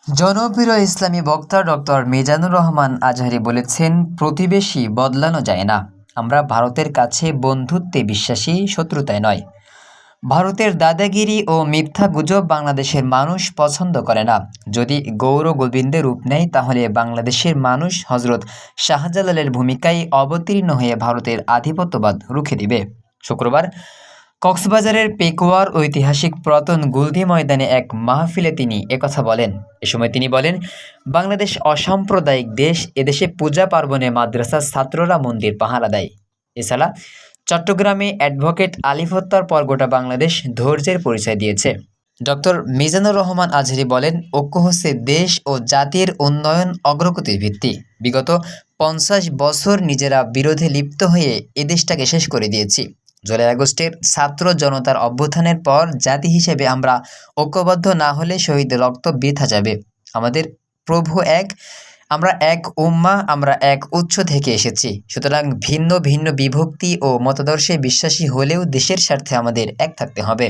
জনপ্রিয় ইসলামী বক্তা ডক্টর মিজানুর রহমান আজহারী বলেছেন, প্রতিবেশী বদলানো যায় না। আমরা ভারতের কাছে বন্ধুত্বে বিশ্বাসী, শত্রুতায় নয়। ভারতের দাদাগিরি ও মিথ্যা গুজব বাংলাদেশের মানুষ পছন্দ করে না। যদি গৌর গোবিন্দের রূপ নেয়, তাহলে বাংলাদেশের মানুষ হজরত শাহজালালের ভূমিকায় অবতীর্ণ হয়ে ভারতের আধিপত্যবাদ রুখে দিবে। শুক্রবার কক্সবাজারের পেকুয়ার ঐতিহাসিক পুরাতন গুলদি ময়দানে এক মাহফিলে তিনি একথা বলেন। এ সময় তিনি বলেন, বাংলাদেশ অসাম্প্রদায়িক দেশ। এদেশে পূজা পার্বণে মাদ্রাসার ছাত্ররা মন্দির পাহারা দেয়। এছাড়া চট্টগ্রামে অ্যাডভোকেট আলিফ হত্যার পর গোটা বাংলাদেশ ধৈর্যের পরিচয় দিয়েছে। ডক্টর মিজানুর রহমান আজহারী বলেন, ঐক্য হচ্ছে দেশ ও জাতির উন্নয়ন অগ্রগতির ভিত্তি। বিগত 50 বছর নিজেরা বিরোধে লিপ্ত হয়ে এ দেশটাকে শেষ করে দিয়েছি। জুলাই আগস্টের ছাত্র জনতার অভ্যুত্থানের পর জাতি হিসেবে আমরা ঐক্যবদ্ধ না হলে শহীদের রক্ত বৃথা যাবে। আমাদের প্রভু এক, আমরা এক উম্মাহ, আমরা এক উৎস থেকে এসেছি। সুতরাং ভিন্ন ভিন্ন বিভক্তি ও মতাদর্শে বিশ্বাসী হলেও দেশের স্বার্থে আমাদের এক থাকতে হবে।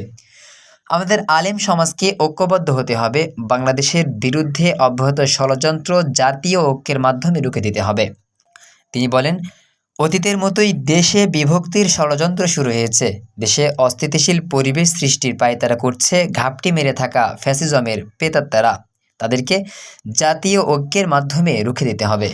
আমাদের আলেম সমাজকে ঐক্যবদ্ধ হতে হবে। বাংলাদেশের বিরুদ্ধে অব্যাহত ষড়যন্ত্র জাতীয় ঐক্যের মাধ্যমে রুখে দিতে হবে। তিনি বলেন, অতীতের মতোই দেশে বিভক্তির ষড়যন্ত্র শুরু হয়েছে। দেশে অস্থিতিশীল পরিবেশ সৃষ্টির পায়তারা করছে ঘাপটি মেরে থাকা ফ্যাসিজমের প্রেতাত্মারা। তাদেরকে জাতীয় ঐক্যের মাধ্যমে রুখে দিতে হবে।